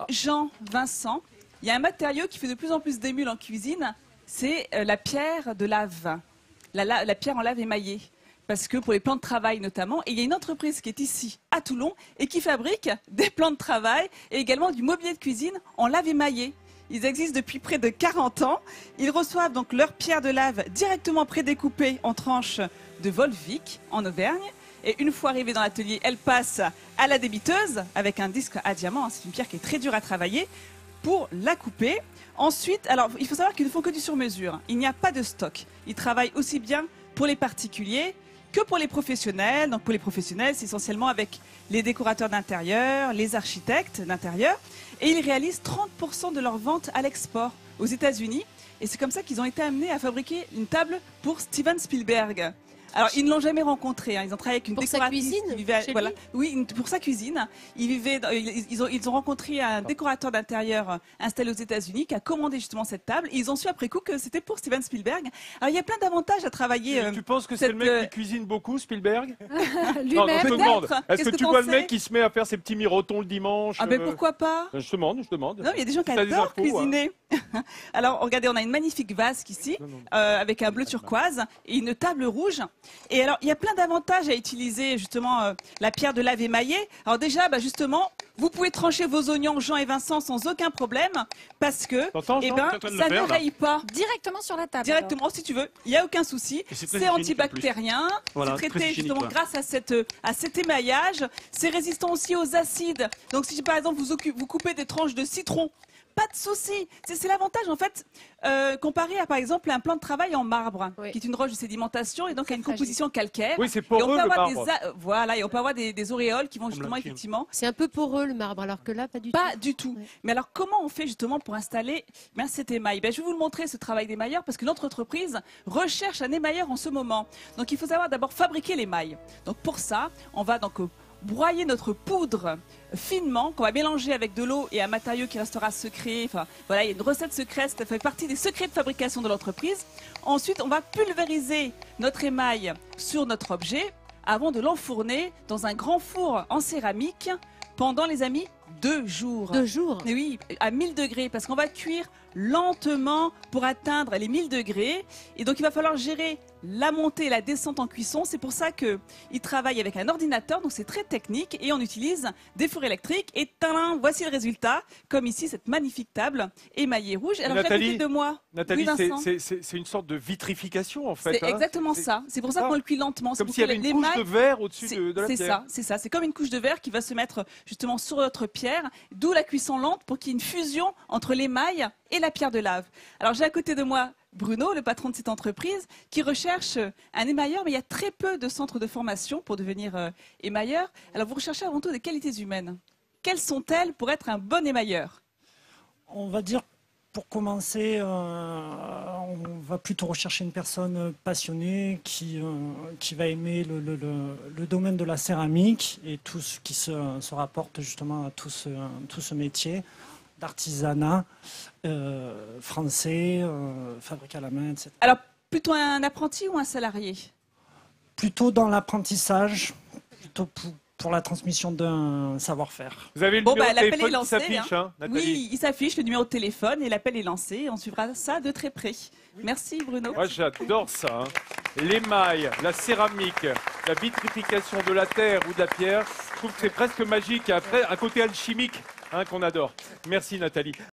Jean, Vincent, il y a un matériau qui fait de plus en plus d'émules en cuisine, c'est la pierre de lave, la pierre en lave émaillée. Parce que pour les plans de travail notamment, et il y a une entreprise qui est ici à Toulon et qui fabrique des plans de travail et également du mobilier de cuisine en lave émaillée. Ils existent depuis près de 40 ans. Ils reçoivent donc leur pierre de lave directement prédécoupée en tranches de Volvic en Auvergne. Et une fois arrivée dans l'atelier, elle passe à la débiteuse avec un disque à diamant. C'est une pierre qui est très dure à travailler pour la couper. Ensuite, alors il faut savoir qu'ils ne font que du sur-mesure. Il n'y a pas de stock. Ils travaillent aussi bien pour les particuliers que pour les professionnels. Donc pour les professionnels, c'est essentiellement avec les décorateurs d'intérieur, les architectes d'intérieur. Et ils réalisent 30% de leurs ventes à l'export aux États-Unis. Et c'est comme ça qu'ils ont été amenés à fabriquer une table pour Steven Spielberg. Alors, ils ne l'ont jamais rencontré. Ils ont travaillé avec une décoratrice. Pour sa cuisine Voilà. Oui, pour sa cuisine. Ils ont rencontré un décorateur d'intérieur installé aux États-Unis qui a commandé justement cette table. Et ils ont su après coup que c'était pour Steven Spielberg. Alors, il y a plein d'avantages à travailler. Tu penses que c'est le mec qui cuisine beaucoup, Spielberg? Lui-même. Je te demande. Est-ce que tu vois le mec qui qui se met à faire ses petits mirotons le dimanche? Ah, ben pourquoi pas? Je te demande. Non, il y a des gens qui adorent cuisiner. Alors, regardez, on a une magnifique vasque ici, avec un bleu turquoise et une table rouge. Et alors, il y a plein d'avantages à utiliser justement la pierre de lave émaillée. Alors déjà, justement, vous pouvez trancher vos oignons, Jean et Vincent, sans aucun problème, parce que ça ne raye pas. Directement sur la table. Directement, si tu veux, il n'y a aucun souci. C'est antibactérien, c'est traité justement grâce à cet émaillage. C'est résistant aussi aux acides. Donc si par exemple vous coupez des tranches de citron, pas de souci. C'est l'avantage en fait, comparé à par exemple un plan de travail en marbre, qui est une roche de sédimentation et donc a une composition calcaire. Oui, c'est poreux le marbre. Voilà, et on peut avoir des auréoles qui vont justement effectivement. C'est un peu poreux le marbre, alors que là, pas du tout. Pas du tout. Ouais. Mais alors comment on fait justement pour installer cet émail? Je vais vous le montrer, ce travail d'émailleur, parce que notre entreprise recherche un émailleur en ce moment. Donc il faut savoir d'abord fabriquer l'émail. Donc pour ça, on va donc broyer notre poudre finement, qu'on va mélanger avec de l'eau et un matériau qui restera secret. Enfin, voilà, il y a une recette secrète, ça fait partie des secrets de fabrication de l'entreprise. Ensuite, on va pulvériser notre émail sur notre objet avant de l'enfourner dans un grand four en céramique pendant, les amis, 2 jours. 2 jours? Et oui, à 1000 degrés, parce qu'on va cuire lentement pour atteindre les 1000 degrés. Et donc, il va falloir gérer la montée et la descente en cuisson. C'est pour ça qu'ils travaillent avec un ordinateur, donc c'est très technique. Et on utilise des fours électriques. Et tadam, voici le résultat. Comme ici, cette magnifique table émaillée rouge. Alors, Nathalie, de moi. Nathalie, c'est une sorte de vitrification, en fait. C'est exactement ça. C'est pour ça qu'on le cuit lentement. Comme s'il y avait une couche de verre au-dessus de la pierre. C'est ça. C'est comme une couche de verre qui va se mettre justement sur notre pierre. D'où la cuisson lente pour qu'il y ait une fusion entre l'émail et la pierre de lave. Alors, j'ai à côté de moi Bruno, le patron de cette entreprise, qui recherche un émailleur, mais il y a très peu de centres de formation pour devenir émailleur. Alors, vous recherchez avant tout des qualités humaines. Quelles sont-elles pour être un bon émailleur? On va dire, pour commencer, on va plutôt rechercher une personne passionnée qui va aimer le domaine de la céramique et tout ce qui se rapporte justement à tout ce métier d'artisanat français, fabriqué à la main, etc. Alors, plutôt un apprenti ou un salarié? Plutôt dans l'apprentissage, plutôt pour la transmission d'un savoir-faire. Vous avez le numéro de téléphone qui s'affiche, Nathalie? Oui, il s'affiche, le numéro de téléphone, et l'appel est lancé. On suivra ça de très près. Merci Bruno. Moi j'adore ça. L'émail, la céramique, la vitrification de la terre ou de la pierre, je trouve que c'est presque magique. Après, un côté alchimique qu'on adore. Merci Nathalie.